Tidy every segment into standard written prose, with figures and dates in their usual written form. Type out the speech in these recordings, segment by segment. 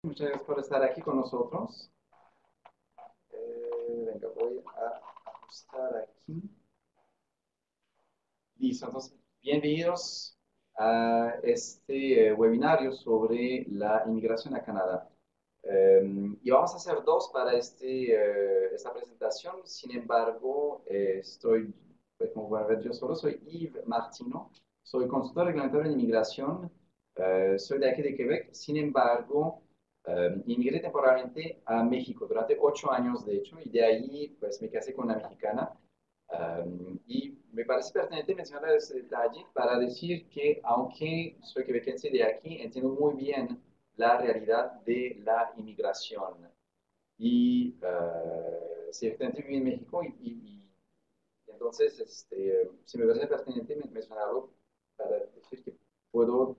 Muchas gracias por estar aquí con nosotros. Venga, voy a ajustar aquí. Listo, entonces, bienvenidos a este webinario sobre la inmigración a Canadá. Y vamos a hacer dos para esta presentación. Sin embargo, pues, como pueden ver, yo solo soy Yves Martino, soy consultor reglamentario en inmigración, soy de aquí de Quebec. Sin embargo, inmigré temporalmente a México durante 8 años, de hecho, y de ahí pues me casé con una mexicana. Y me parece pertinente mencionar ese detalle para decir que, aunque soy quebequense de aquí, entiendo muy bien la realidad de la inmigración. Y ciertamente viví en México y entonces si me parece pertinente mencionarlo para decir que puedo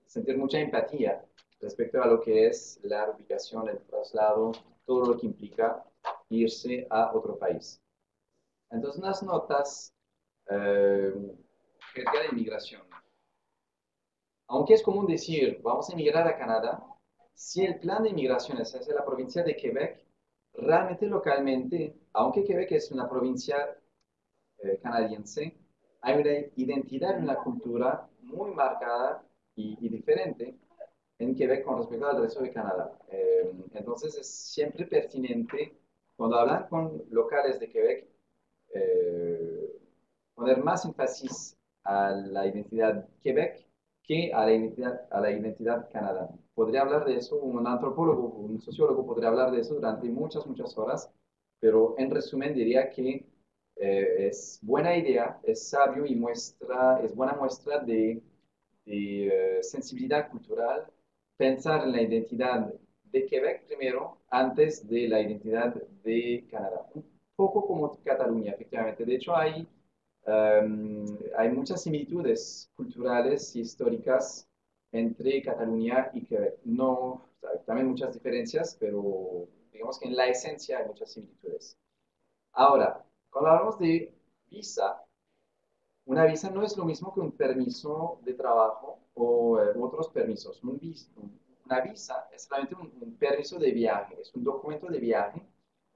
sentir mucha empatía respecto a lo que es la ubicación, el traslado, todo lo que implica irse a otro país. Entonces, unas notas eh, acerca de inmigración. Aunque es común decir, vamos a emigrar a Canadá, si el plan de inmigración es hacia la provincia de Quebec, realmente localmente, aunque Quebec es una provincia canadiense, hay una identidad y una cultura muy marcada y diferente en Quebec con respecto al resto de Canadá. Entonces es siempre pertinente, cuando hablan con locales de Quebec, eh, poner más énfasis a la identidad Quebec que a la identidad Canadá. Podría hablar de eso, un antropólogo, un sociólogo podría hablar de eso durante muchas, muchas horas, pero en resumen diría que es buena idea, es sabio y es buena muestra de sensibilidad cultural pensar en la identidad de Quebec primero antes de la identidad de Canadá. Un poco como Cataluña, efectivamente. De hecho, hay muchas similitudes culturales y históricas entre Cataluña y Quebec. No, también muchas diferencias, pero digamos que en la esencia hay muchas similitudes. Ahora, cuando hablamos de visa, una visa no es lo mismo que un permiso de trabajo o otros permisos. Una visa es solamente un permiso de viaje, es un documento de viaje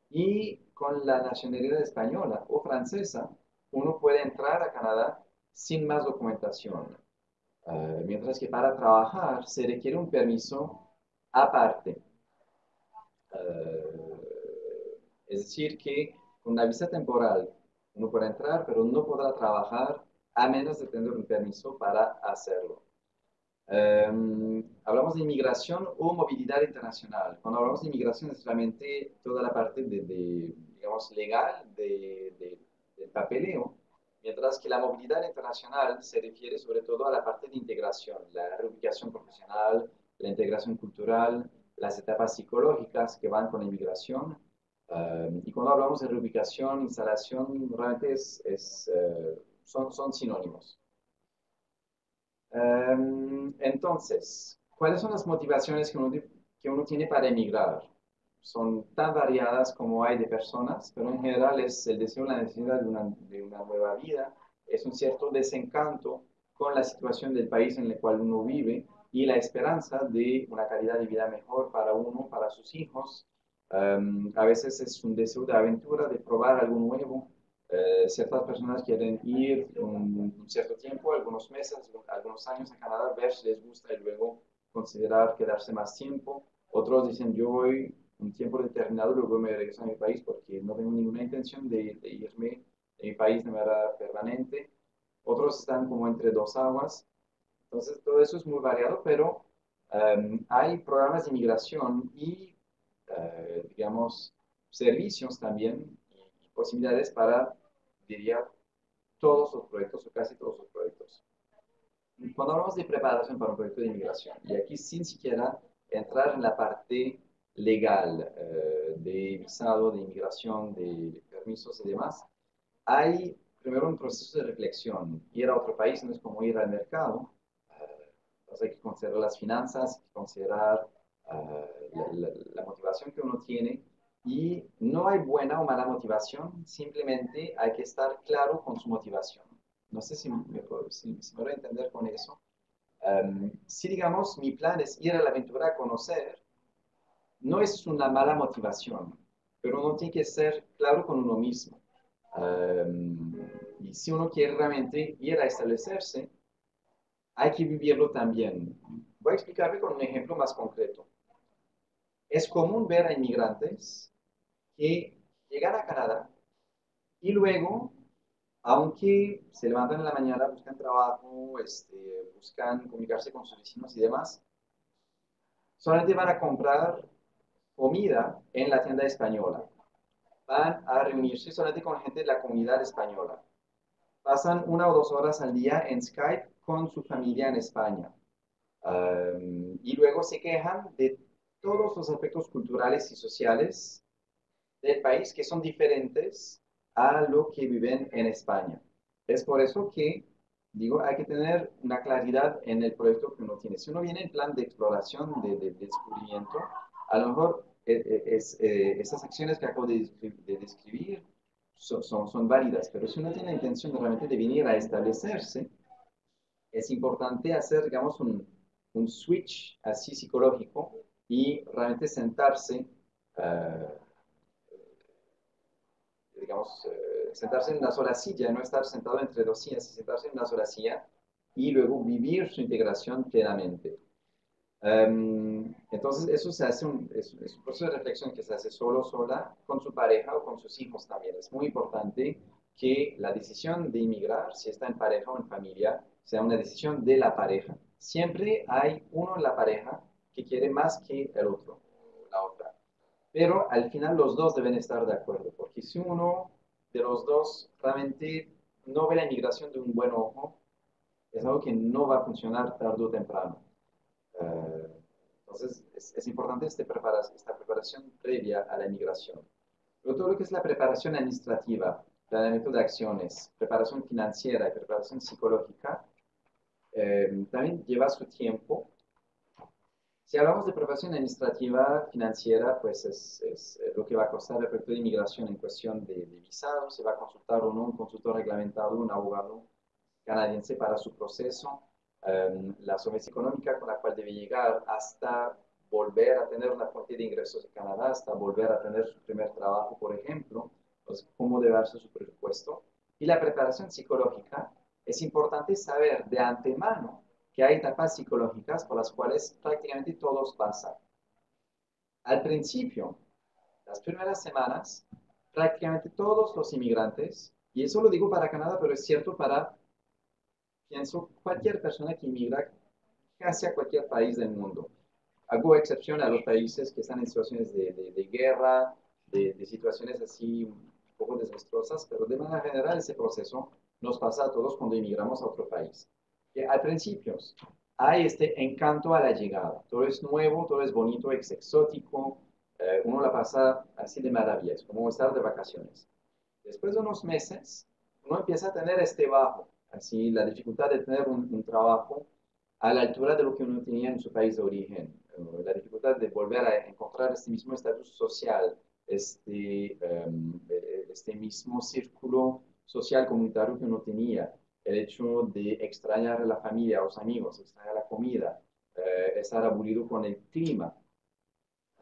y con la nacionalidad española o francesa uno puede entrar a Canadá sin más documentación. Mientras que para trabajar se requiere un permiso aparte. Es decir, que con una visa temporal uno puede entrar, pero no podrá trabajar a menos de tener un permiso para hacerlo. Hablamos de inmigración o movilidad internacional. Cuando hablamos de inmigración es realmente toda la parte digamos, legal del papeleo, mientras que la movilidad internacional se refiere sobre todo a la parte de integración, la reubicación profesional, la integración cultural, las etapas psicológicas que van con la inmigración. Y cuando hablamos de reubicación, instalación, realmente son sinónimos. Entonces, ¿cuáles son las motivaciones que uno tiene para emigrar? Son tan variadas como hay de personas, pero en general es el deseo, la necesidad de una nueva vida, es un cierto desencanto con la situación del país en el cual uno vive y la esperanza de una calidad de vida mejor para uno, para sus hijos. A veces es un deseo de aventura, de probar algo nuevo. Ciertas personas quieren ir un cierto tiempo, algunos meses, algunos años a Canadá, ver si les gusta y luego considerar quedarse más tiempo. Otros dicen, yo voy un tiempo determinado, luego me regreso a mi país porque no tengo ninguna intención de irme de mi país de manera permanente. Otros están como entre dos aguas. Entonces, todo eso es muy variado, pero hay programas de inmigración y, digamos, servicios también y posibilidades para, diría, todos los proyectos o casi todos los proyectos. Cuando hablamos de preparación para un proyecto de inmigración, y aquí sin siquiera entrar en la parte legal de visado, de inmigración, de permisos y demás, hay primero un proceso de reflexión. Ir a otro país no es como ir al mercado. Entonces hay que considerar las finanzas, hay que considerar la motivación que uno tiene y no hay buena o mala motivación, simplemente hay que estar claro con su motivación. No sé si me voy a entender con eso. Si digamos mi plan es ir a la aventura a conocer, no es una mala motivación, pero uno tiene que ser claro con uno mismo. Y si uno quiere realmente ir a establecerse, hay que vivirlo también. Voy a explicarle con un ejemplo más concreto. Es común ver a inmigrantes que llegan a Canadá y luego, aunque se levantan en la mañana, buscan trabajo, buscan comunicarse con sus vecinos y demás, solamente van a comprar comida en la tienda española. Van a reunirse solamente con gente de la comunidad española. Pasan 1 o 2 horas al día en Skype con su familia en España. Y luego se quejan de todos los aspectos culturales y sociales del país que son diferentes a lo que viven en España. Es por eso que, digo, hay que tener una claridad en el proyecto que uno tiene. Si uno viene en plan de exploración, de descubrimiento, a lo mejor esas acciones que acabo de describir son válidas, pero si uno tiene la intención de realmente de venir a establecerse, es importante hacer, digamos, un switch así psicológico y realmente sentarse, uh, digamos, sentarse en una sola silla, no estar sentado entre dos sillas, sentarse en una sola silla y luego vivir su integración plenamente. Entonces, eso se hace es un proceso de reflexión que se hace solo, sola, con su pareja o con sus hijos también. Es muy importante que la decisión de inmigrar, si está en pareja o en familia, sea una decisión de la pareja. Siempre hay uno en la pareja que quiere más que el otro, la otra. Pero al final los dos deben estar de acuerdo, porque si uno de los dos realmente no ve la inmigración de un buen ojo, es algo que no va a funcionar tarde o temprano. Uh, entonces, es importante esta preparación previa a la inmigración. Luego, todo lo que es la preparación administrativa, planeamiento de acciones, preparación financiera y preparación psicológica, también lleva su tiempo. Si hablamos de preparación administrativa financiera, pues es lo que va a costar el proyecto de inmigración en cuestión de visado, se va a consultar o no un consultor reglamentado, un abogado canadiense para su proceso, la solvencia económica con la cual debe llegar hasta volver a tener una fuente de ingresos en Canadá, hasta volver a tener su primer trabajo, por ejemplo, pues cómo debe darse su presupuesto. Y la preparación psicológica, es importante saber de antemano que hay etapas psicológicas por las cuales prácticamente todos pasan. Al principio, las primeras semanas, prácticamente todos los inmigrantes, y eso lo digo para Canadá, pero es cierto para, pienso, cualquier persona que inmigra casi a cualquier país del mundo. Hago excepción a los países que están en situaciones de guerra, de situaciones así un poco desastrosas, pero de manera general ese proceso nos pasa a todos cuando emigramos a otro país. Que al principio hay este encanto a la llegada, todo es nuevo, todo es bonito, es exótico, uno la pasa así de maravilla, es como estar de vacaciones. Después de unos meses, uno empieza a tener este bajo, así la dificultad de tener un trabajo a la altura de lo que uno tenía en su país de origen, la dificultad de volver a encontrar este mismo estatus social, este mismo círculo social comunitario que uno tenía, el hecho de extrañar a la familia, a los amigos, extrañar la comida, estar aburrido con el clima,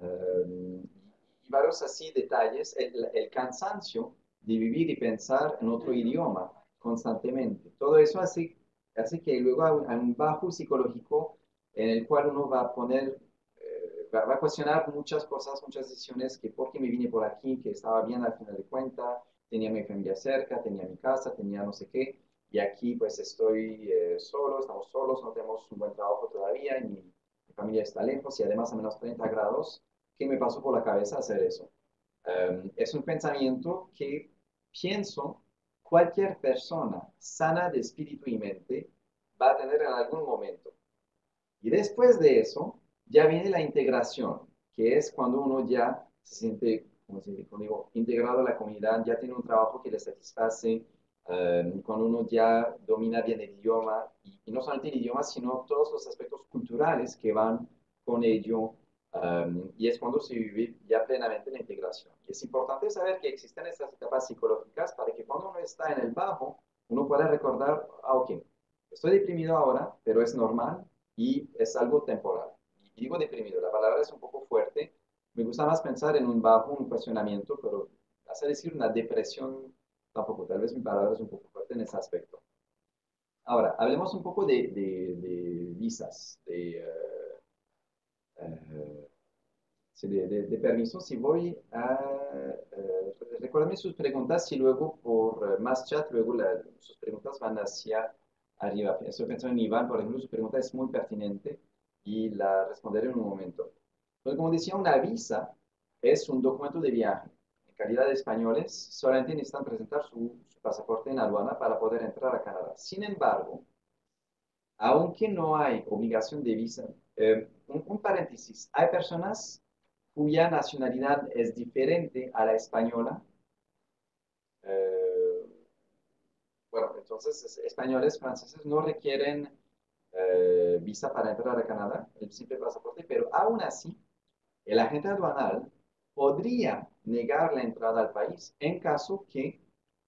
y varios así detalles, el cansancio de vivir y pensar en otro idioma constantemente. Todo eso hace que luego hay un bajo psicológico en el cual uno va a poner, va a cuestionar muchas cosas, muchas decisiones, que por qué me vine por aquí, que estaba bien al final de cuentas, tenía mi familia cerca, tenía mi casa, tenía no sé qué, y aquí pues estoy solo, estamos solos, no tenemos un buen trabajo todavía, y mi familia está lejos y además a menos 30 grados. ¿Qué me pasó por la cabeza hacer eso? Es un pensamiento que pienso cualquier persona sana de espíritu y mente va a tener en algún momento. Y después de eso, ya viene la integración, que es cuando uno ya se siente, como digo, integrado a la comunidad, ya tiene un trabajo que le satisface, cuando uno ya domina bien el idioma, y no solamente el idioma, sino todos los aspectos culturales que van con ello, y es cuando se vive ya plenamente la integración. Y es importante saber que existen estas etapas psicológicas para que cuando uno está en el bajo, uno pueda recordar, ah, ok, estoy deprimido ahora, pero es normal y es algo temporal. Y digo deprimido, la palabra es un poco fuerte, gusta más pensar en un bajo, un cuestionamiento, pero hace decir una depresión tampoco. Tal vez mi palabra es un poco fuerte en ese aspecto. Ahora, hablemos un poco de visas, eh, sí, de permisos. Si voy a... recuérdame sus preguntas y luego por más chat, luego sus preguntas van hacia arriba. Estoy pensando en Iván, por ejemplo, su pregunta es muy pertinente y la responderé en un momento. Entonces, como decía, una visa es un documento de viaje. En calidad de españoles, solamente necesitan presentar su pasaporte en aduana para poder entrar a Canadá. Sin embargo, aunque no hay obligación de visa, un paréntesis, hay personas cuya nacionalidad es diferente a la española. eh, bueno, entonces españoles, franceses no requieren visa para entrar a Canadá, el simple pasaporte, pero aún así, el agente aduanal podría negar la entrada al país en caso que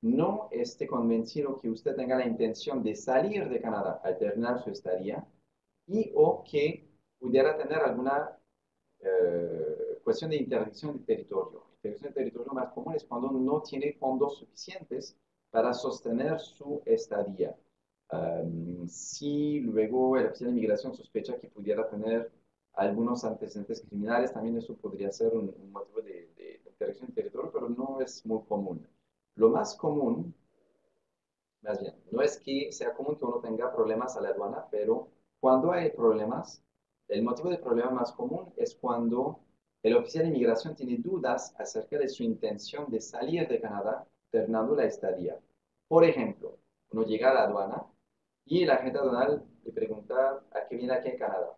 no esté convencido que usted tenga la intención de salir de Canadá al terminar su estadía y o que pudiera tener alguna cuestión de interdicción de territorio. Interdicción de territorio más común es cuando no tiene fondos suficientes para sostener su estadía. Si luego el oficial de inmigración sospecha que pudiera tener algunos antecedentes criminales, también eso podría ser un motivo de interdicción de territorio, pero no es muy común. Lo más común, más bien, no es que sea común que uno tenga problemas a la aduana, pero cuando hay problemas, el motivo de problema más común es cuando el oficial de inmigración tiene dudas acerca de su intención de salir de Canadá terminando la estadía. Por ejemplo, uno llega a la aduana y el agente aduanal le pregunta a qué viene aquí en Canadá.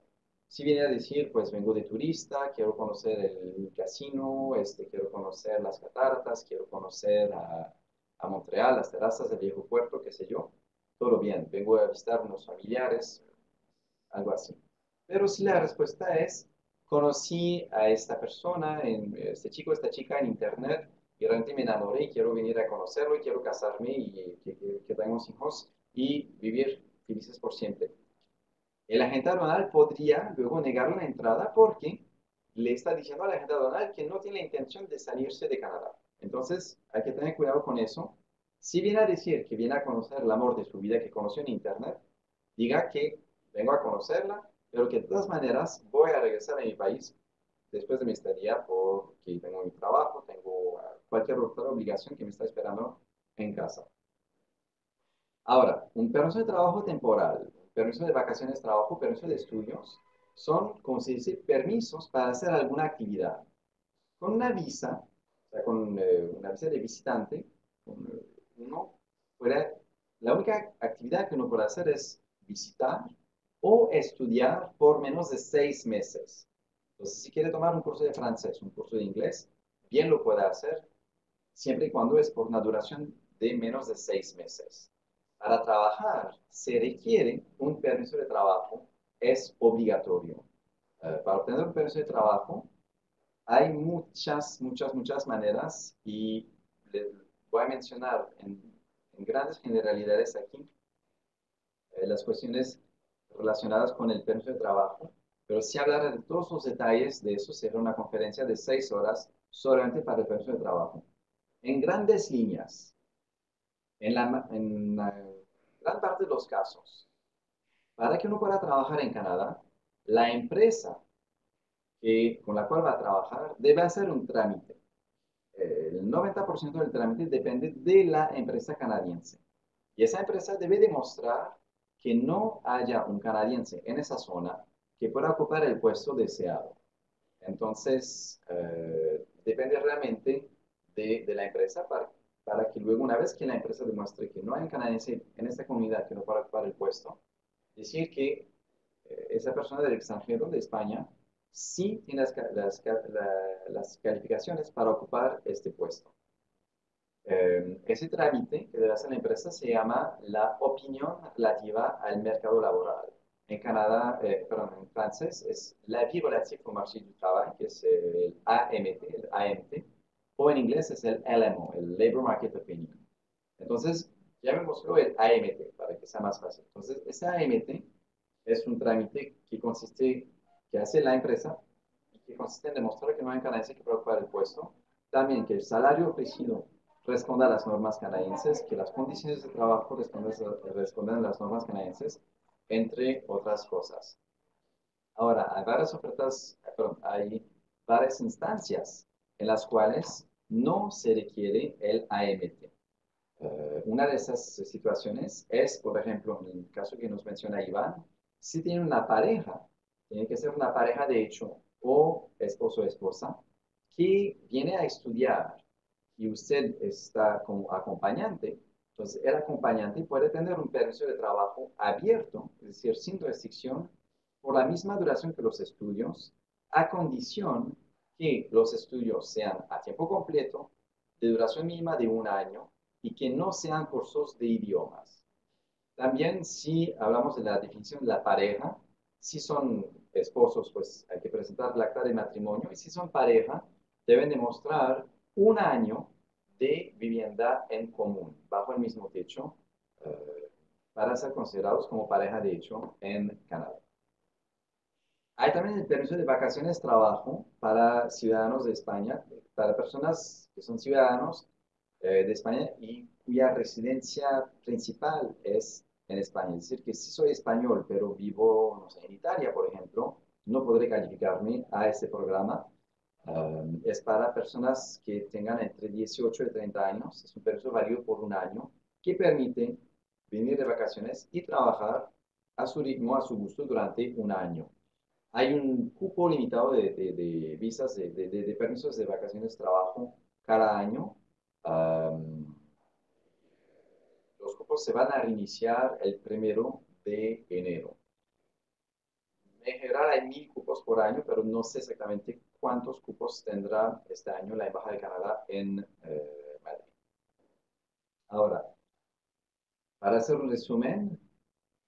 Si viene a decir, pues vengo de turista, quiero conocer el casino, quiero conocer las cataratas, quiero conocer a Montreal, las terrazas del viejo puerto, qué sé yo, todo bien, vengo a visitar unos familiares, algo así. Pero si la respuesta es, conocí a esta persona, este chico, esta chica en internet, y realmente me enamoré y quiero venir a conocerlo y quiero casarme y que tengamos hijos y vivir felices por siempre. El agente aduanal podría luego negar la entrada porque le está diciendo al agente aduanal que no tiene la intención de salirse de Canadá. Entonces, hay que tener cuidado con eso. Si viene a decir que viene a conocer el amor de su vida que conoció en Internet, diga que vengo a conocerla, pero que de todas maneras voy a regresar a mi país después de mi estadía porque tengo mi trabajo, tengo cualquier otra obligación que me está esperando en casa. Ahora, un permiso de trabajo temporal, un permiso de vacaciones, trabajo, permiso de estudios, son, como se dice, permisos para hacer alguna actividad. Con una visa, o sea, con una visa de visitante, uno puede, la única actividad que uno puede hacer es visitar o estudiar por menos de 6 meses. Entonces, si quiere tomar un curso de francés, un curso de inglés, bien lo puede hacer, siempre y cuando es por una duración de menos de 6 meses. Para trabajar se requiere un permiso de trabajo, es obligatorio. Para obtener un permiso de trabajo hay muchas maneras y les voy a mencionar en grandes generalidades aquí las cuestiones relacionadas con el permiso de trabajo, pero si hablara de todos los detalles de eso, será una conferencia de 6 horas solamente para el permiso de trabajo. En grandes líneas, en la gran parte de los casos, para que uno pueda trabajar en Canadá, la empresa con la cual va a trabajar debe hacer un trámite. El 90% del trámite depende de la empresa canadiense. Y esa empresa debe demostrar que no haya un canadiense en esa zona que pueda ocupar el puesto deseado. Entonces, depende realmente de la empresa para que luego, una vez que la empresa demuestre que no hay un canadiense en esta comunidad que no pueda ocupar el puesto, decir que esa persona del extranjero, de España, sí tiene las calificaciones para ocupar este puesto. Ese trámite que debe hacer la empresa se llama la opinión relativa al mercado laboral. En Canadá, perdón, en francés es l'avis relatif au marché du travail, que es el AMT, o en inglés es el LMO, el Labor Market Opinion. Entonces, ya me mostró el AMT para que sea más fácil. Entonces, ese AMT es un trámite que consiste, que hace la empresa y que consiste en demostrar que no hay canadiense que pueda ocupar el puesto. También que el salario ofrecido responda a las normas canadienses, que las condiciones de trabajo respondan a las normas canadienses, entre otras cosas. Ahora, hay varias ofertas, perdón, hay varias instancias en las cuales no se requiere el AMT. Una de esas situaciones es, por ejemplo, en el caso que nos menciona Iván, si tiene una pareja, tiene que ser una pareja de hecho, o esposo o esposa, que viene a estudiar y usted está como acompañante, entonces el acompañante puede tener un permiso de trabajo abierto, es decir, sin restricción, por la misma duración que los estudios, a condición que los estudios sean a tiempo completo, de duración mínima de un año, y que no sean cursos de idiomas. También si hablamos de la definición de la pareja, si son esposos, pues hay que presentar el acta de matrimonio y si son pareja, deben demostrar un año de vivienda en común, bajo el mismo techo, para ser considerados como pareja de hecho en Canadá. Hay también el permiso de vacaciones trabajo para ciudadanos de España, para personas que son ciudadanos de España y cuya residencia principal es en España. Es decir, que si soy español, pero vivo, no sé, en Italia, por ejemplo, no podré calificarme a este programa. Es para personas que tengan entre 18 y 30 años. Es un permiso válido por un año que permite venir de vacaciones y trabajar a su ritmo, a su gusto durante un año. Hay un cupo limitado de visas, de permisos de vacaciones de trabajo cada año. Um, los cupos se van a reiniciar el 1 de enero. En general hay 1,000 cupos por año, pero no sé exactamente cuántos cupos tendrá este año la Embajada de Canadá en Madrid. Ahora, para hacer un resumen,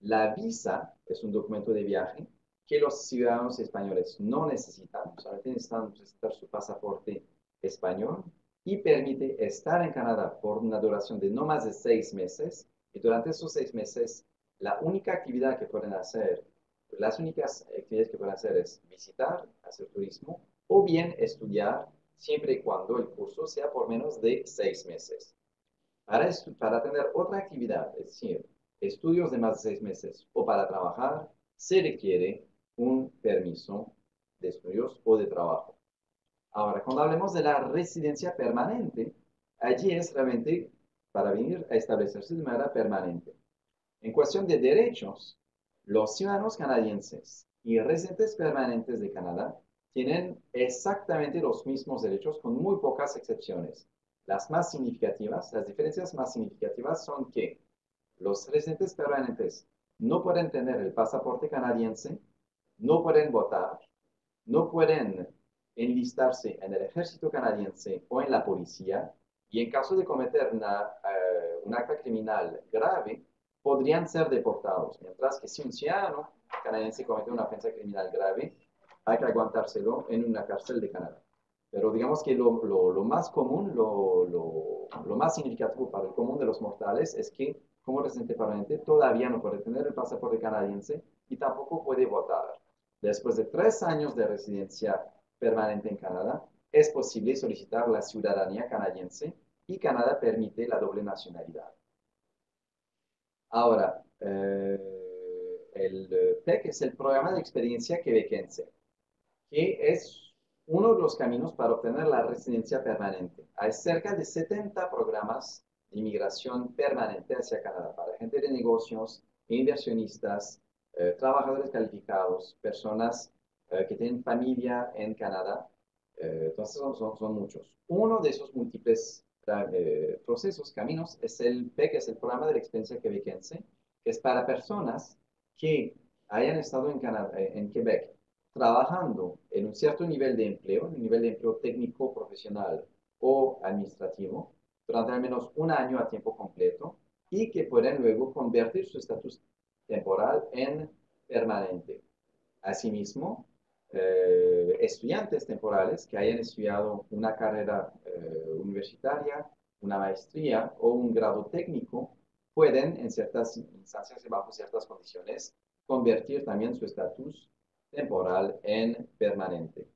la visa es un documento de viaje que los ciudadanos españoles no necesitan, solamente necesitan presentar su pasaporte español y permite estar en Canadá por una duración de no más de 6 meses. Y durante esos 6 meses, la única actividad que pueden hacer, las únicas actividades que pueden hacer es visitar, hacer turismo o bien estudiar, siempre y cuando el curso sea por menos de 6 meses. Para tener otra actividad, es decir, estudios de más de 6 meses o para trabajar, se requiere un permiso de estudios o de trabajo. Ahora, cuando hablemos de la residencia permanente, allí es realmente para venir a establecerse de manera permanente. En cuestión de derechos, los ciudadanos canadienses y residentes permanentes de Canadá tienen exactamente los mismos derechos con muy pocas excepciones. Las diferencias más significativas son que los residentes permanentes no pueden tener el pasaporte canadiense, no pueden votar, no pueden enlistarse en el ejército canadiense o en la policía, y en caso de cometer un acta criminal grave, podrían ser deportados, mientras que si un ciudadano canadiense comete una ofensa criminal grave, hay que aguantárselo en una cárcel de Canadá. Pero digamos que lo más común, lo más significativo para el común de los mortales es que como residente permanente todavía no puede tener el pasaporte canadiense y tampoco puede votar. Después de 3 años de residencia permanente en Canadá, es posible solicitar la ciudadanía canadiense y Canadá permite la doble nacionalidad. Ahora, el PEC es el Programa de Experiencia Quebequense, que es uno de los caminos para obtener la residencia permanente. Hay cerca de 70 programas de inmigración permanente hacia Canadá para gente de negocios, inversionistas, trabajadores calificados, personas que tienen familia en Canadá. Entonces son muchos. Uno de esos múltiples procesos, caminos, es el PEC, es el Programa de la Experiencia Quebequense, que es para personas que hayan estado en, Canadá, en Quebec trabajando en un cierto nivel de empleo, un nivel de empleo técnico, profesional o administrativo, durante al menos un año a tiempo completo y que pueden luego convertir su estatus temporal en permanente. Asimismo, estudiantes temporales que hayan estudiado una carrera universitaria, una maestría o un grado técnico pueden, en ciertas instancias y bajo ciertas condiciones, convertir también su estatus temporal en permanente.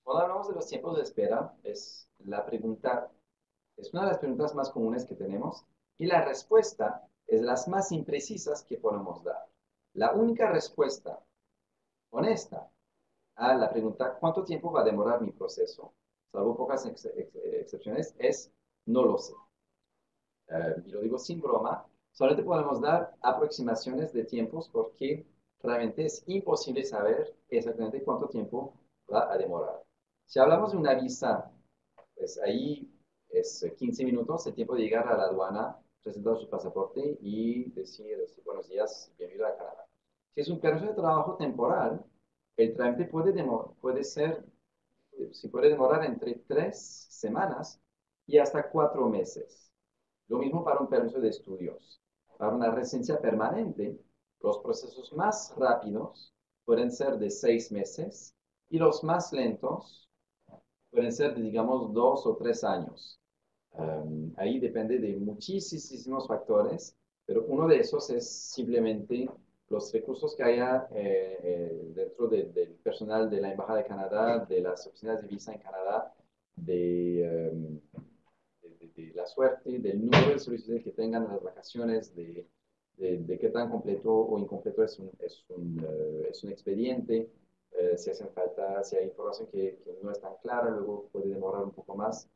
Cuando hablamos de los tiempos de espera, es una de las preguntas más comunes que tenemos y la respuesta es de las más imprecisas que podemos dar. La única respuesta honesta a la pregunta ¿cuánto tiempo va a demorar mi proceso? Salvo pocas excepciones, es no lo sé. Y lo digo sin broma, solamente podemos dar aproximaciones de tiempos porque realmente es imposible saber exactamente cuánto tiempo va a demorar. Si hablamos de una visa, pues ahí es 15 minutos el tiempo de llegar a la aduana, presentar su pasaporte y decir sí, buenos días, bienvenido a Canadá. Si es un permiso de trabajo temporal, el trámite puede ser, se puede demorar entre 3 semanas y hasta 4 meses. Lo mismo para un permiso de estudios. Para una residencia permanente, los procesos más rápidos pueden ser de 6 meses y los más lentos pueden ser de, digamos, 2 o 3 años. Ahí depende de muchísimos factores, pero uno de esos es simplemente los recursos que haya dentro del personal de la Embajada de Canadá, de las oficinas de visa en Canadá, de la suerte, del número de solicitudes que tengan en las vacaciones, de qué tan completo o incompleto es un expediente, si hacen falta, si hay información que no es tan clara, luego puede demorar un poco más.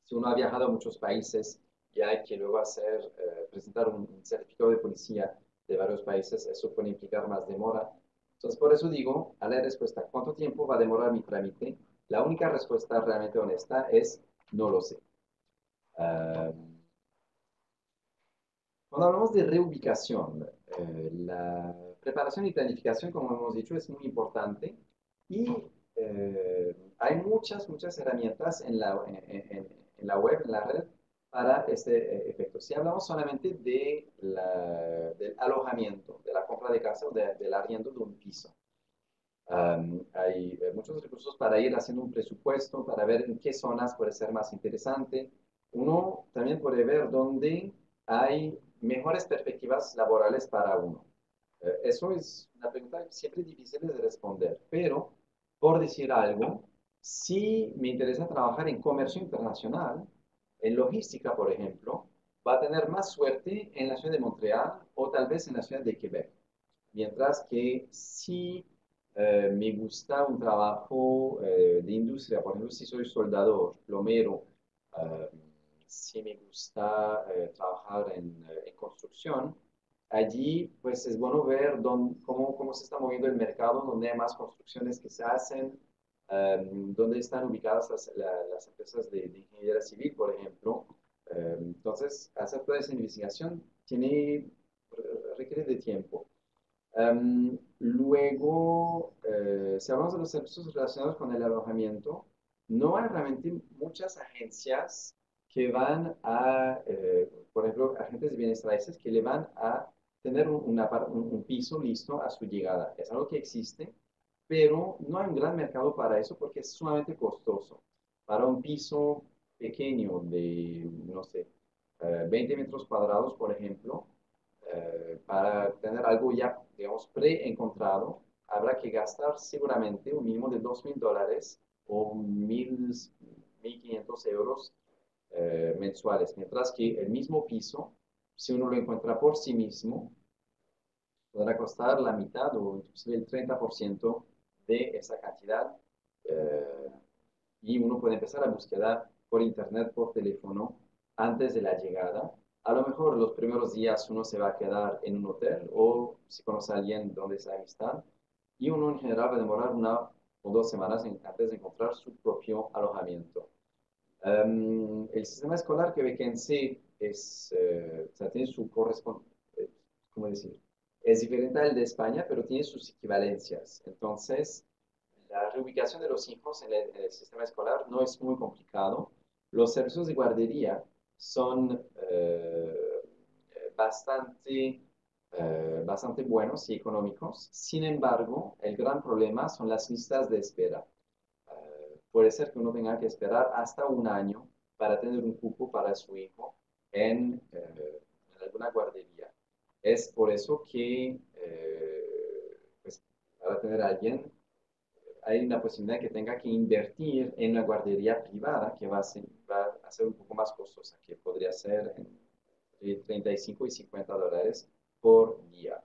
Si uno ha viajado a muchos países y hay que luego presentar un certificado de policía de varios países, eso puede implicar más demora. Entonces, por eso digo, a la respuesta, ¿cuánto tiempo va a demorar mi trámite? La única respuesta realmente honesta es, no lo sé. Uh, Cuando hablamos de reubicación, la preparación y planificación, como hemos dicho, es muy importante y hay muchas herramientas en la web, en la red, para este efecto. Si hablamos solamente del alojamiento, de la compra de casa o del arriendo de un piso, hay muchos recursos para ir haciendo un presupuesto, para ver en qué zonas puede ser más interesante. Uno también puede ver dónde hay mejores perspectivas laborales para uno. Eso es una pregunta siempre difícil de responder, pero por decir algo, si me interesa trabajar en comercio internacional, en logística, por ejemplo, va a tener más suerte en la ciudad de Montreal o tal vez en la ciudad de Quebec. Mientras que si me gusta un trabajo de industria, por ejemplo, si soy soldador, plomero, eh, si me gusta trabajar en construcción, allí pues es bueno ver cómo se está moviendo el mercado, dónde hay más construcciones que se hacen, dónde están ubicadas las empresas de ingeniería civil, por ejemplo. Entonces, hacer toda esa investigación requiere de tiempo. Luego, si hablamos de los servicios relacionados con el alojamiento, no hay realmente muchas agencias que van por ejemplo, agentes de bienes raíces que le van a tener un piso listo a su llegada. Es algo que existe, pero no hay un gran mercado para eso porque es sumamente costoso. Para un piso pequeño de, no sé, 20 metros cuadrados, por ejemplo, para tener algo ya, digamos, pre-encontrado, habrá que gastar seguramente un mínimo de $2,000 o 1,500 euros mensuales, mientras que el mismo piso, si uno lo encuentra por sí mismo, podrá costar la mitad o inclusive el 30% de esa cantidad. eh, y uno puede empezar a búsqueda por internet, por teléfono, antes de la llegada. A lo mejor los primeros días uno se va a quedar en un hotel o si conoce a alguien donde se amistad y uno en general va a demorar 1 o 2 semanas antes de encontrar su propio alojamiento. El sistema escolar quebequense o sea, tiene su correspondiente, ¿cómo decir? Es diferente al de España, pero tiene sus equivalencias. Entonces, la reubicación de los hijos en el sistema escolar no es muy complicado. Los servicios de guardería son bastante buenos y económicos. Sin embargo, el gran problema son las listas de espera. Puede ser que uno tenga que esperar hasta un año para tener un cupo para su hijo en alguna guardería. Es por eso que pues, para tener a alguien hay una posibilidad que tenga que invertir en una guardería privada que va a ser un poco más costosa, que podría ser entre 35 y $50 por día.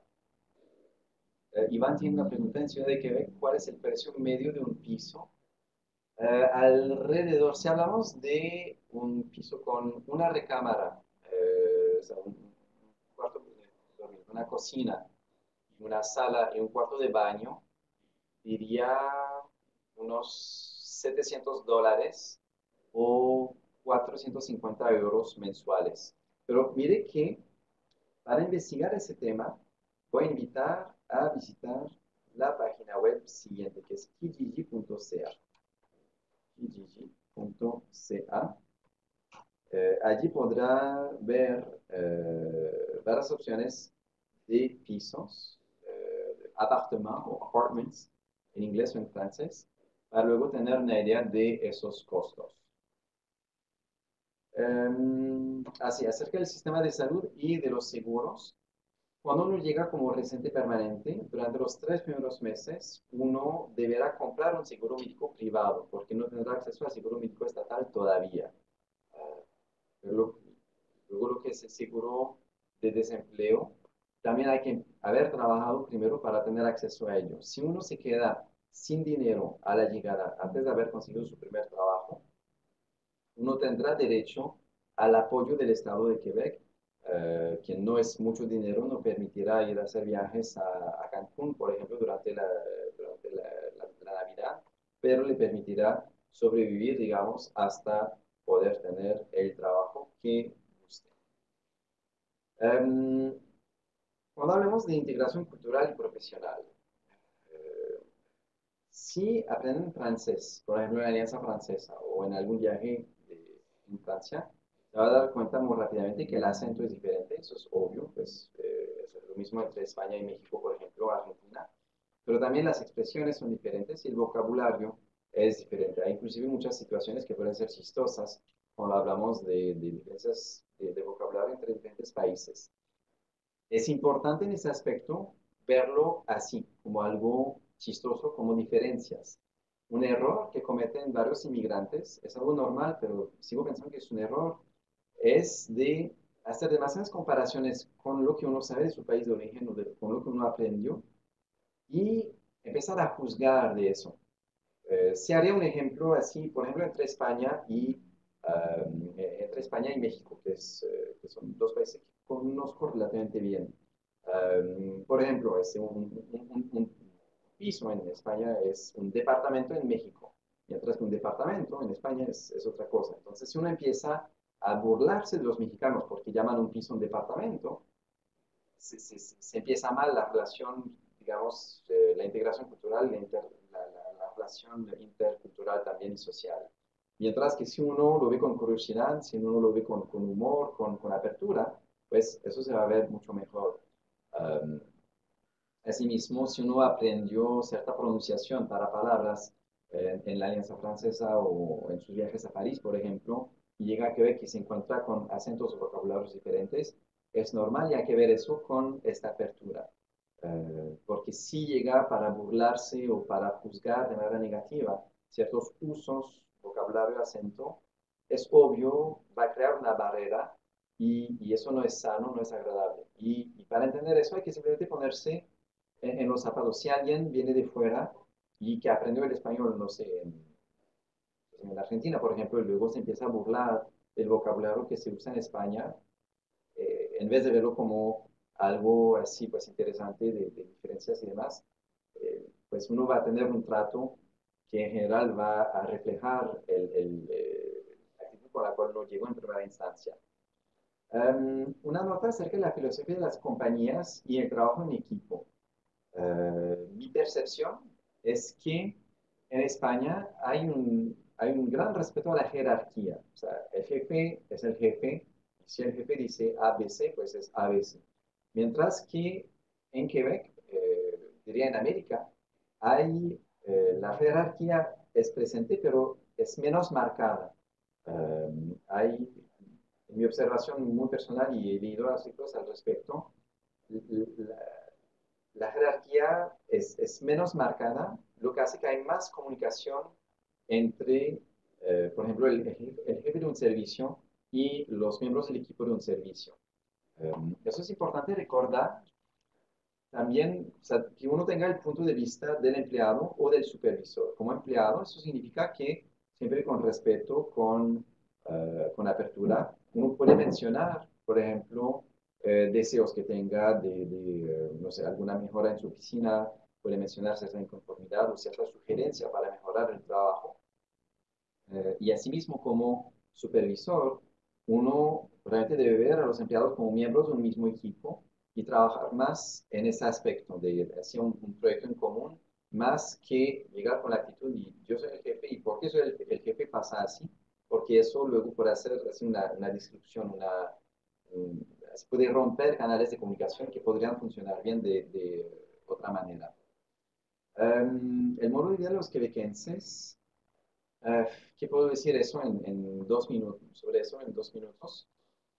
Iván tiene una pregunta en Ciudad de Quebec. ¿Cuál es el precio medio de un piso? Alrededor, si hablamos de un piso con una recámara, o sea, un cuarto de dormir, una cocina, una sala y un cuarto de baño, diría unos $700 o 450 € mensuales. Pero mire que para investigar ese tema, voy a invitar a visitar la página web siguiente, que es kijiji.ca. kijiji.ca. Allí podrá ver varias opciones de pisos, apartment o apartments, en inglés o en francés, para luego tener una idea de esos costos. Así, acerca del sistema de salud y de los seguros. Cuando uno llega como residente permanente, durante los 3 primeros meses, uno deberá comprar un seguro médico privado, porque no tendrá acceso al seguro médico estatal todavía. Ah, luego, luego lo que es el seguro de desempleo, también hay que haber trabajado primero para tener acceso a ello. Si uno se queda sin dinero a la llegada, antes de haber conseguido su primer trabajo, uno tendrá derecho al apoyo del Estado de Quebec, que no es mucho dinero, no permitirá ir a hacer viajes a Cancún, por ejemplo, durante la Navidad, pero le permitirá sobrevivir, digamos, hasta poder tener el trabajo que guste. Um, Cuando hablemos de integración cultural y profesional, eh, si aprenden francés, por ejemplo, en la Alianza Francesa o en algún viaje en Francia, se va a dar cuenta muy rápidamente que el acento es diferente, eso es obvio, pues es lo mismo entre España y México, por ejemplo, o Argentina, pero también las expresiones son diferentes y el vocabulario es diferente. Hay inclusive muchas situaciones que pueden ser chistosas cuando hablamos de diferencias de vocabulario entre diferentes países. Es importante en ese aspecto verlo así, como algo chistoso, como diferencias. Un error que cometen varios inmigrantes es algo normal, pero sigo pensando que es un error, es de hacer demasiadas comparaciones con lo que uno sabe de su país de origen o con lo que uno aprendió y empezar a juzgar de eso. Se haría un ejemplo así, por ejemplo, entre España y México, que son dos países que conozco relativamente bien. Por ejemplo, un piso en España es un departamento en México, mientras que un departamento en España es otra cosa. Entonces, si uno empieza a burlarse de los mexicanos porque llaman un piso un departamento, se empieza mal la relación, digamos, la integración cultural, la relación intercultural también y social. Mientras que si uno lo ve con curiosidad, si uno lo ve con humor, con apertura, pues eso se va a ver mucho mejor. Um, Asimismo, si uno aprendió cierta pronunciación para palabras en la Alianza Francesa o en sus viajes a París, por ejemplo, y llega a Quebec y se encuentra con acentos o vocabularios diferentes, es normal y hay que ver eso con esta apertura. Porque si llega para burlarse o para juzgar de manera negativa ciertos usos, vocabulario, acento, es obvio, va a crear una barrera y eso no es sano, no es agradable. Y para entender eso hay que simplemente ponerse en los zapatos. Si alguien viene de fuera y que aprendió el español, no sé, en Argentina, por ejemplo, y luego se empieza a burlar del vocabulario que se usa en España, en vez de verlo como algo así, pues interesante de diferencias y demás, pues uno va a tener un trato que en general va a reflejar la actitud con la cual uno llegó en primera instancia. Una nota acerca de la filosofía de las compañías y el trabajo en equipo. Mi percepción es que en España hay un gran respeto a la jerarquía. O sea, el jefe es el jefe. Y si el jefe dice ABC, pues es ABC. Mientras que en Quebec, diría en América, la jerarquía es presente, pero es menos marcada. Hay, en mi observación muy personal, y he leído artículos al respecto, la, la jerarquía es menos marcada lo que hace que hay más comunicación entre, por ejemplo, el jefe de un servicio y los miembros del equipo de un servicio. Eso es importante recordar también, o sea, que uno tenga el punto de vista del empleado o del supervisor. Como empleado, eso significa que siempre con respeto, con apertura, uno puede mencionar, por ejemplo, deseos que tenga no sé, alguna mejora en su oficina, puede mencionar cierta inconformidad o cierta sugerencia para mejorar el trabajo. Y asimismo, como supervisor, uno realmente debe ver a los empleados como miembros de un mismo equipo y trabajar más en ese aspecto de hacer un proyecto en común, más que llegar con la actitud y yo soy el jefe y por qué soy el jefe pasa así, porque eso luego puede hacer así una disrupción, se puede romper canales de comunicación que podrían funcionar bien de otra manera. El modo de vida de los quebequenses. Eh, ¿Qué puedo decir eso en 2 minutos? Sobre eso en 2 minutos.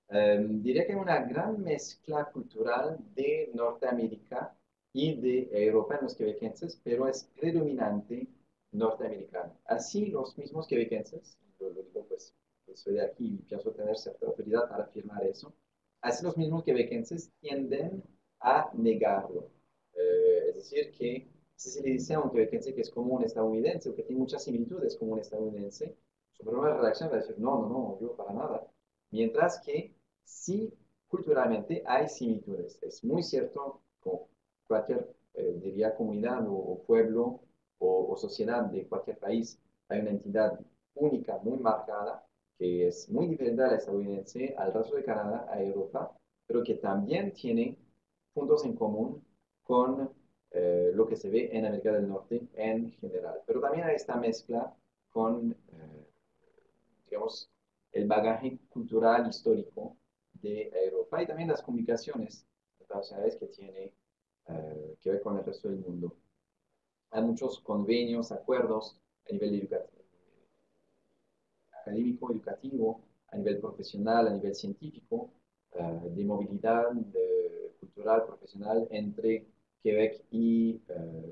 Diría que hay una gran mezcla cultural de Norteamérica y de Europa en los quebequenses, pero es predominante norteamericano. Así los mismos quebequenses, lo digo pues, que soy de aquí y pienso tener cierta autoridad para afirmar eso, así los mismos quebequenses tienden a negarlo. Es decir, que si se le dice a un quebequense que es como un estadounidense o que tiene muchas similitudes como un estadounidense, su primera reacción va a decir, no, no, no, yo para nada. Mientras que sí, culturalmente hay similitudes. Es muy cierto, como cualquier, diría, comunidad o pueblo o sociedad de cualquier país, hay una entidad única, muy marcada, que es muy diferente a la estadounidense, al resto de Canadá, a Europa, pero que también tiene puntos en común con lo que se ve en América del Norte en general. Pero también hay esta mezcla con, digamos, el bagaje cultural histórico de Europa y también las comunicaciones internacionales que tiene que ver con el resto del mundo. Hay muchos convenios, acuerdos a nivel académico, educativo, a nivel profesional, a nivel científico, de movilidad cultural, profesional entre Quebec y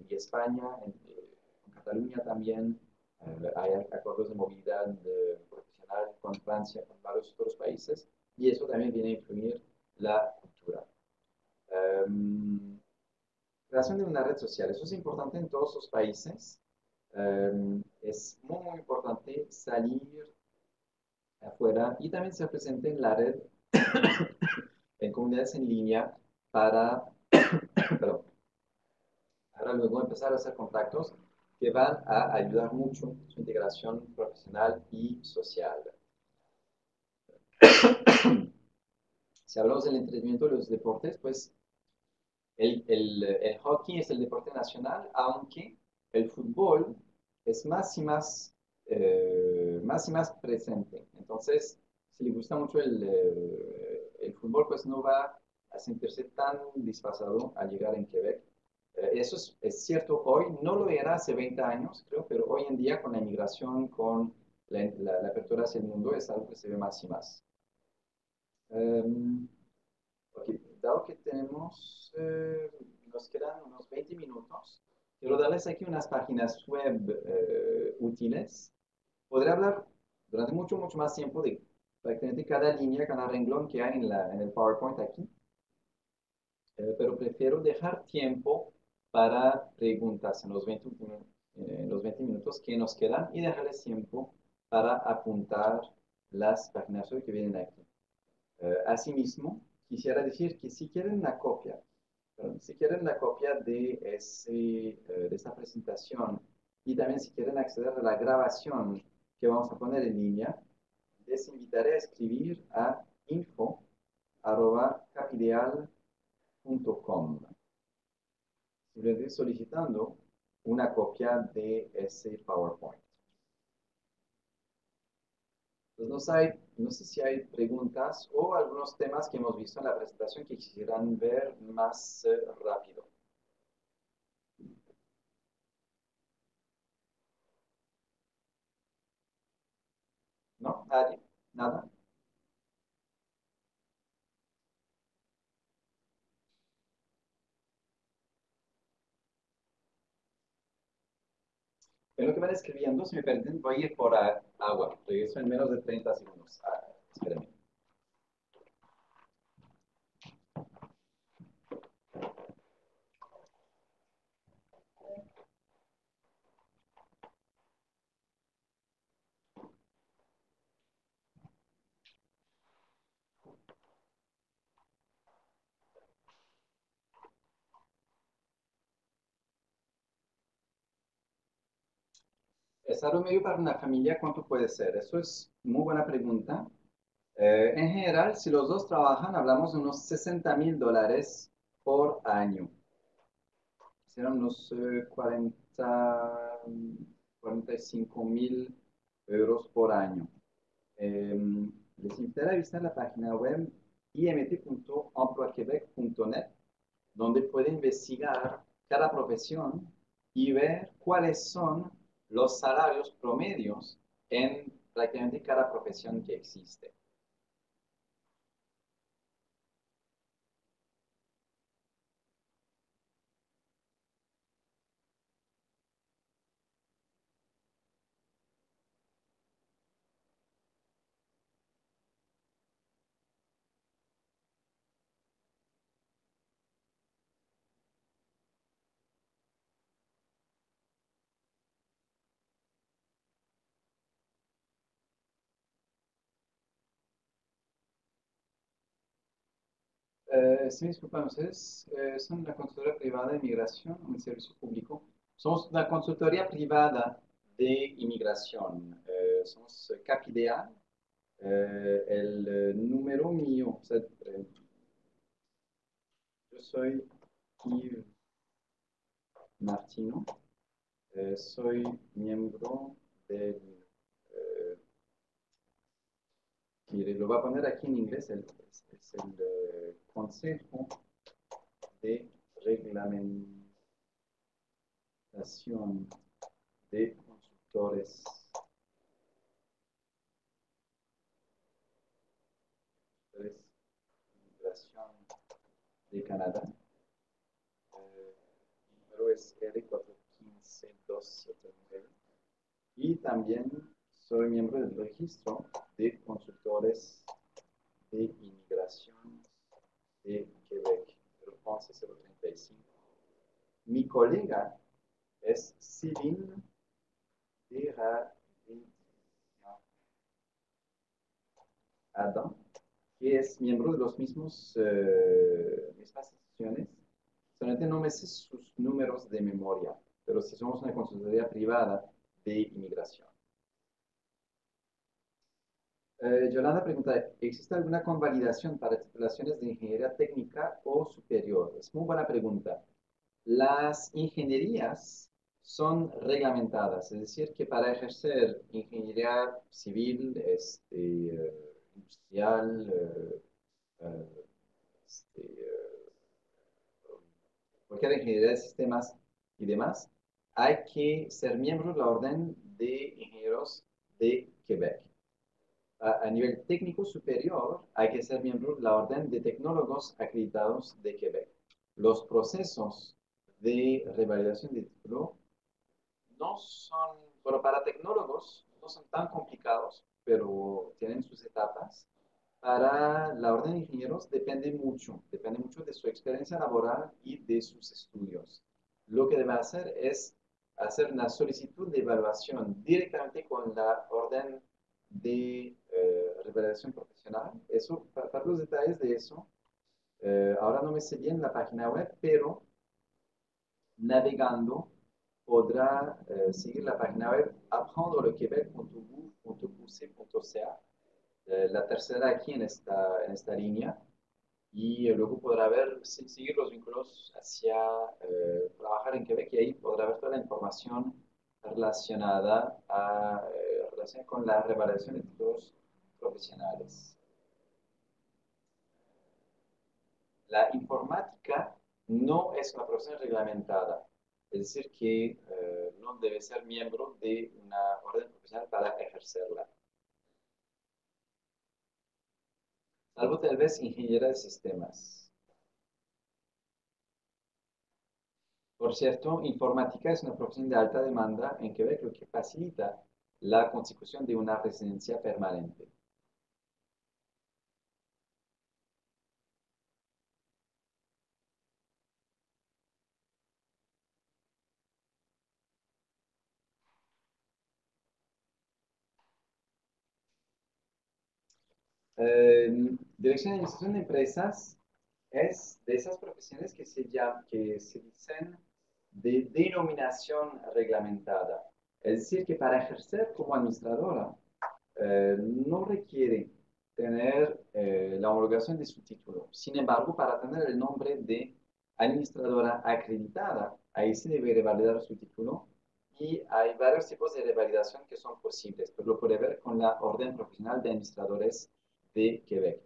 España, en Cataluña también. Hay acuerdos de movilidad profesional con Francia, con varios otros países, y eso también viene a influir la cultura. Creación de una red social, eso es importante en todos los países. Es muy, muy importante salir afuera y también ser presente en la red, en comunidades en línea para, perdón, para luego empezar a hacer contactos que van a ayudar mucho en su integración profesional y social. Si hablamos del entretenimiento y los deportes, pues el hockey es el deporte nacional, aunque el fútbol es más y más presente. Entonces, si le gusta mucho el fútbol, pues no va a sentirse tan disfrazado al llegar en Quebec. Eso es cierto hoy, no lo era hace 20 años, creo, pero hoy en día con la inmigración, con la apertura hacia el mundo, es algo que se ve más y más. Um, Ok, dado que nos quedan unos 20 minutos, quiero darles aquí unas páginas web útiles. Podré hablar durante mucho, mucho más tiempo de prácticamente cada línea, cada renglón que hay en el PowerPoint aquí, pero prefiero dejar tiempo para preguntas en los 20 minutos que nos quedan y dejarles tiempo para apuntar las páginas web que vienen aquí. Asimismo, quisiera decir que si quieren una copia, perdón, si quieren la copia de esta presentación y también si quieren acceder a la grabación que vamos a poner en línea, les invitaré a escribir a info@capideal.com. Simplemente solicitando una copia de ese PowerPoint. Pues no sé si hay preguntas o algunos temas que hemos visto en la presentación que quisieran ver más rápido. ¿No? ¿Nadie? ¿Nada? En lo que van escribiendo, si me permiten, voy a ir por agua. Regreso en menos de 30 segundos. Espérenme. ¿El salario medio para una familia cuánto puede ser? Eso es muy buena pregunta. En general, si los dos trabajan, hablamos de unos $60,000 por año. Serán unos 45,000 euros por año. Les invito a visitar la página web imt.emploiquebec.net, donde pueden investigar cada profesión y ver cuáles son los salarios promedios en prácticamente cada profesión que existe. Sí, disculpan, ustedes son una consultoría privada de inmigración o un servicio público. Somos una consultoría privada de inmigración. Somos Capidea. El número mío, o sea, yo soy Yves Martino, soy miembro del, eh, mire, lo voy a poner aquí en inglés, es el Consejo de Reglamentación de Consultores de Migración de Canadá. Mi número es R415279. Y también soy miembro del registro de consultores de inmigración de Quebec, el 11035. Mi colega es Céline Adam, que es miembro de los mismas instituciones. Solamente no me sé sus números de memoria, pero sí somos una consultoría privada de inmigración. Yolanda pregunta, ¿existe alguna convalidación para titulaciones de ingeniería técnica o superior? Es muy buena pregunta. Las ingenierías son reglamentadas, es decir, que para ejercer ingeniería civil, industrial, este, cualquier ingeniería de sistemas y demás, hay que ser miembro de la Orden de Ingenieros de Quebec. A nivel técnico superior, hay que ser miembro de la Orden de Tecnólogos Acreditados de Quebec. Los procesos de revalidación de título no son, bueno, para tecnólogos no son tan complicados, pero tienen sus etapas. Para la orden de ingenieros depende mucho de su experiencia laboral y de sus estudios. Lo que debe hacer es hacer una solicitud de evaluación directamente con la orden de revalidación profesional. Eso, para los detalles de eso, ahora no me sé bien la página web, pero navegando podrá seguir la página web apprendrequebec.gouv.qc.ca, la tercera aquí en esta línea, y luego podrá ver, seguir los vínculos hacia trabajar en Quebec y ahí podrá ver toda la información relacionada con la revalidación de títulos profesionales. La informática no es una profesión reglamentada, es decir, que no debe ser miembro de una orden profesional para ejercerla, salvo tal vez ingeniera de sistemas. Por cierto, informática es una profesión de alta demanda en Quebec, lo que facilita la consecución de una residencia permanente. Dirección de administración de empresas es de esas profesiones que se dicen de denominación reglamentada. Es decir, que para ejercer como administradora no requiere tener la homologación de su título. Sin embargo, para tener el nombre de administradora acreditada, ahí se debe revalidar su título y hay varios tipos de revalidación que son posibles, pero lo puede ver con la Orden Profesional de Administradores de Quebec.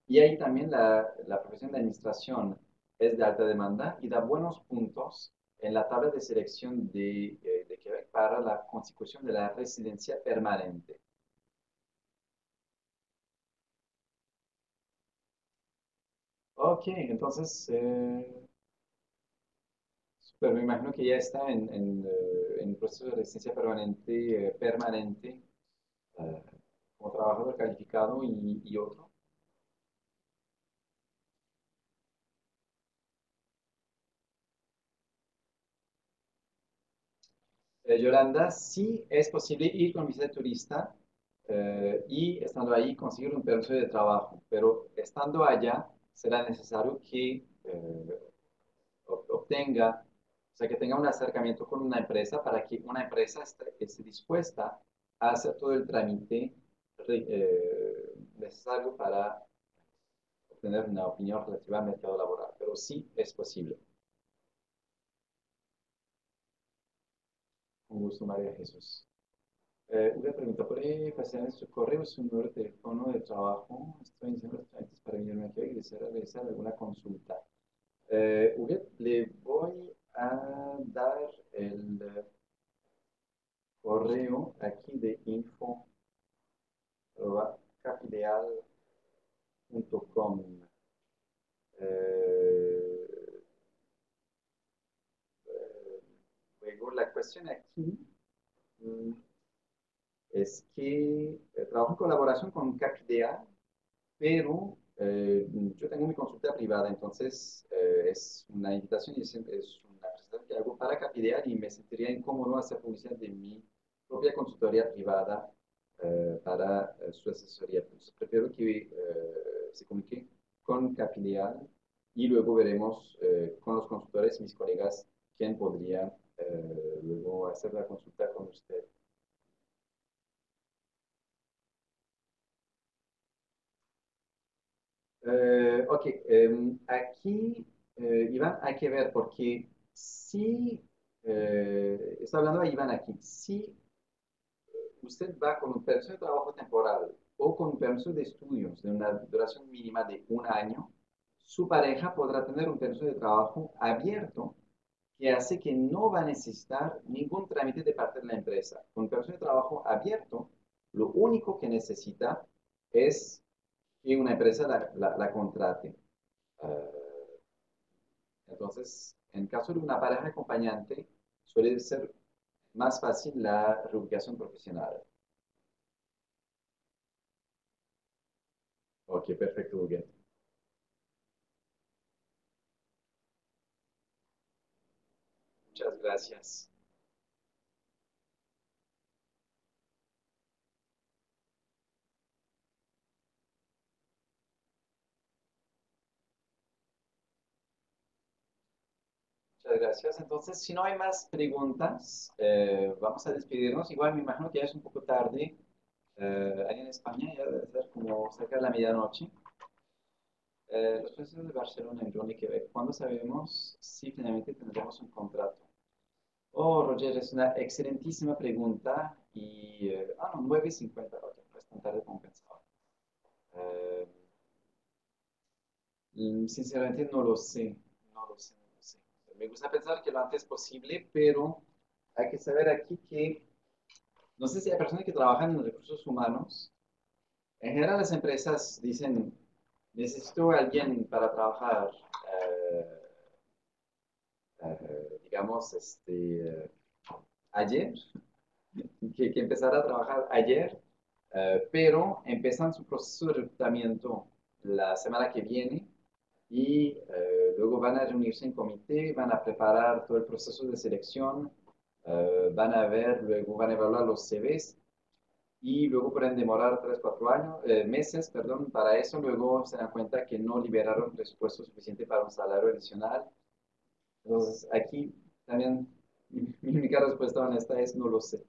Y ahí también la profesión de administración es de alta demanda y da buenos puntos en la tabla de selección de Quebec para la consecución de la residencia permanente. Ok, entonces, super, me imagino que ya está en proceso de residencia permanente eh, como trabajador calificado y otro. Yolanda, sí es posible ir con visa de turista y estando ahí conseguir un permiso de trabajo, pero estando allá será necesario que obtenga, o sea, que tenga un acercamiento con una empresa para que una empresa esté dispuesta a hacer todo el trámite necesario para obtener una opinión relativa al mercado laboral, pero sí es posible. Un gusto, María Jesús. Una pregunta, ¿puede pasar su correo, su número de teléfono de trabajo? Estoy iniciando los trámites para venirme aquí y desear realizar alguna consulta. Le voy a dar el correo aquí de info@capideal.com. Eh, Luego, la cuestión aquí mm, es que trabajo en colaboración con Capideal, pero yo tengo mi consulta privada, entonces es una invitación y es una presentación que hago para Capideal y me sentiría incómodo hacer publicidad de mi propia consultoría privada para su asesoría. Entonces prefiero que se comunique con Capideal y luego veremos con los consultores, mis colegas, quién podría luego hacer la consulta con usted. Ok, aquí, Iván, hay que ver porque si, está hablando a Iván aquí, si usted va con un permiso de trabajo temporal o con un permiso de estudios de una duración mínima de un año, su pareja podrá tener un permiso de trabajo abierto que hace que no va a necesitar ningún trámite de parte de la empresa. Con un permiso de trabajo abierto, lo único que necesita es que una empresa la contrate. Uh, entonces, en caso de una pareja acompañante, suele ser más fácil la reubicación profesional. Ok, perfecto, Huguet. Muchas gracias. Muchas gracias. Entonces, si no hay más preguntas, vamos a despedirnos. Igual me imagino que ya es un poco tarde. Ahí en España ya debe ser como cerca de la medianoche. Los precios de Barcelona en Ron y Quebec. ¿Cuándo sabemos si finalmente tendremos un contrato? Oh, Roger, es una excelentísima pregunta y, no, 9:50, Roger, no es tan tarde como pensaba. Eh, Sinceramente no lo sé, no lo sé, no lo sé. Me gusta pensar que lo antes posible, pero hay que saber aquí que, no sé si hay personas que trabajan en recursos humanos. En general las empresas dicen, necesito a alguien para trabajar eh, digamos, ayer, que empezara a trabajar ayer, pero empiezan su proceso de reclutamiento la semana que viene y luego van a reunirse en comité, van a preparar todo el proceso de selección, van a ver, luego van a evaluar los CVs y luego pueden demorar 3, 4 años, meses, perdón, para eso. Luego se dan cuenta que no liberaron presupuesto suficiente para un salario adicional. Entonces, aquí también mi única respuesta honesta es no lo sé.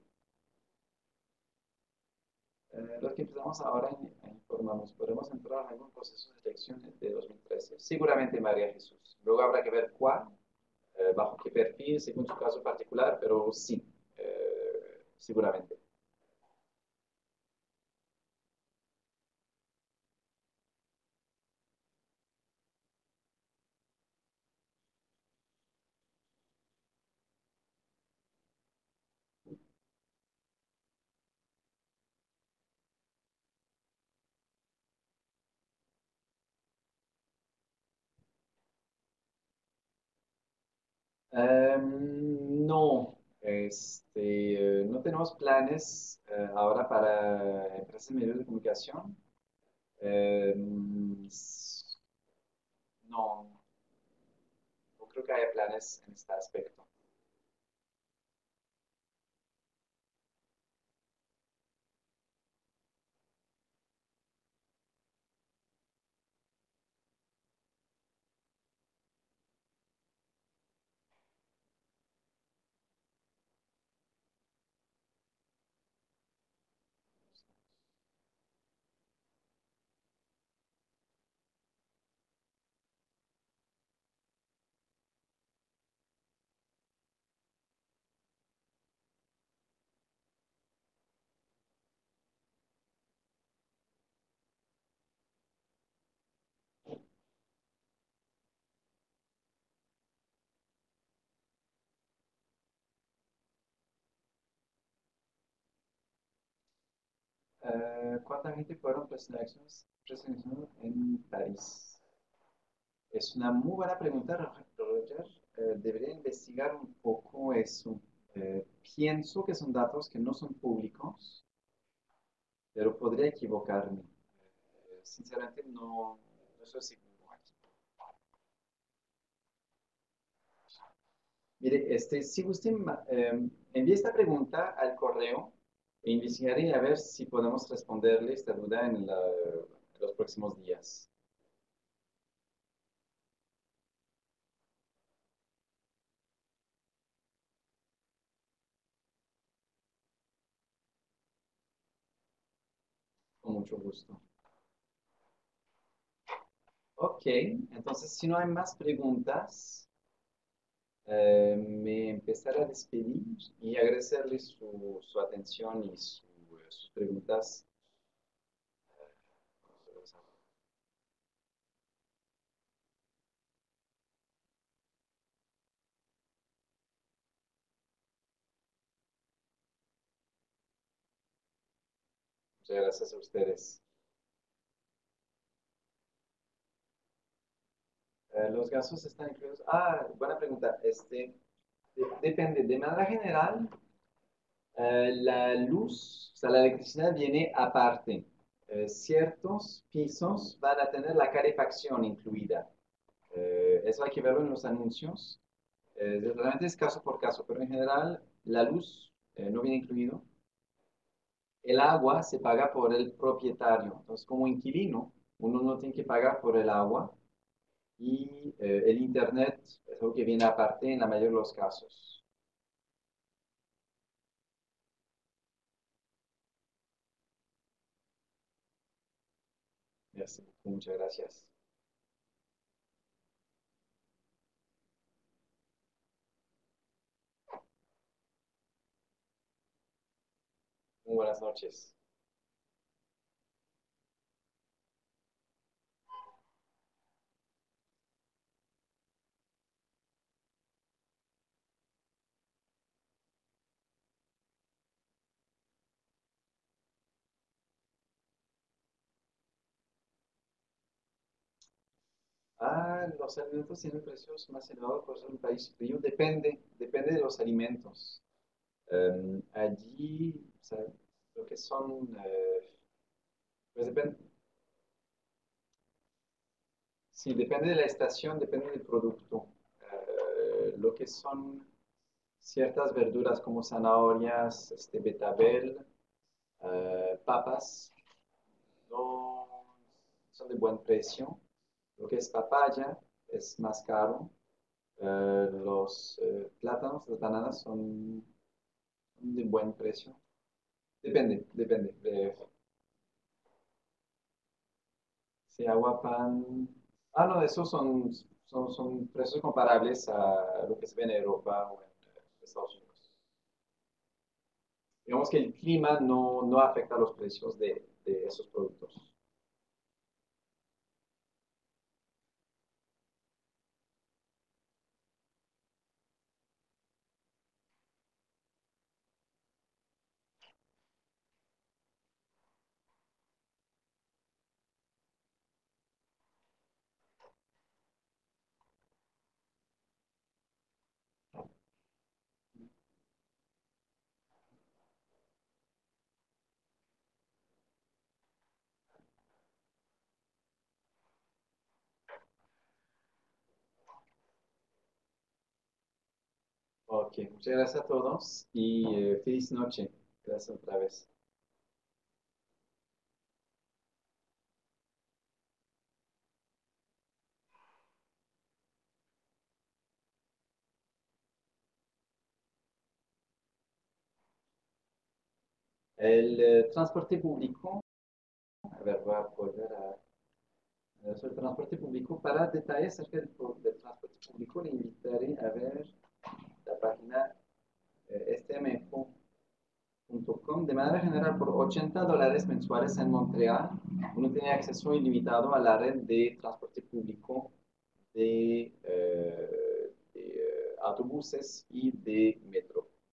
Los que empezamos ahora a informarnos, ¿podremos entrar en algún proceso de selección de 2013? Seguramente, María Jesús. Luego habrá que ver cuál, bajo qué perfil, según su caso particular, pero sí, seguramente. No, no tenemos planes ahora para empresas y medios de comunicación. No, no creo que haya planes en este aspecto. ¿Cuánta gente fueron preseleccionados en París? Es una muy buena pregunta, Roger. Debería investigar un poco eso. Pienso que son datos que no son públicos, pero podría equivocarme. Sinceramente, no estoy seguro aquí. Mire, si usted envíe esta pregunta al correo e investigaré a ver si podemos responderle esta duda en los próximos días. Con mucho gusto. Ok, entonces si no hay más preguntas, me empezaré a despedir y agradecerle su atención y sus preguntas. Muchas gracias a ustedes. Los gastos están incluidos. Ah, buena pregunta. Depende. De manera general, la luz, o sea, la electricidad viene aparte. Ciertos pisos van a tener la calefacción incluida. Eso hay que verlo en los anuncios. Realmente es caso por caso, pero en general la luz no viene incluido. El agua se paga por el propietario. Entonces, como inquilino, uno no tiene que pagar por el agua y el internet es algo que viene aparte en la mayoría de los casos. Merci. Muchas gracias. Muy buenas noches. Los alimentos tienen precios más elevados por ser un país frío. Depende de los alimentos. Allí, o sea, lo que son, pues depende, sí, depende de la estación, depende del producto. Lo que son ciertas verduras como zanahorias, betabel, papas, no son de buen precio. Lo que es papaya es más caro. Los plátanos, las bananas son de buen precio. Depende. Si agua, pan. Ah, no, esos son precios comparables a lo que se ve en Europa o en Estados Unidos. Digamos que el clima no afecta los precios de esos productos. Ok, muchas gracias a todos y feliz noche. Gracias otra vez. El transporte público, a ver, voy a volver sobre el transporte público. Para detalles acerca del transporte público, le invitaré a ver la página stmfo.com. De manera general, por $80 mensuales en Montreal, uno tiene acceso ilimitado a la red de transporte público de autobuses y de metro.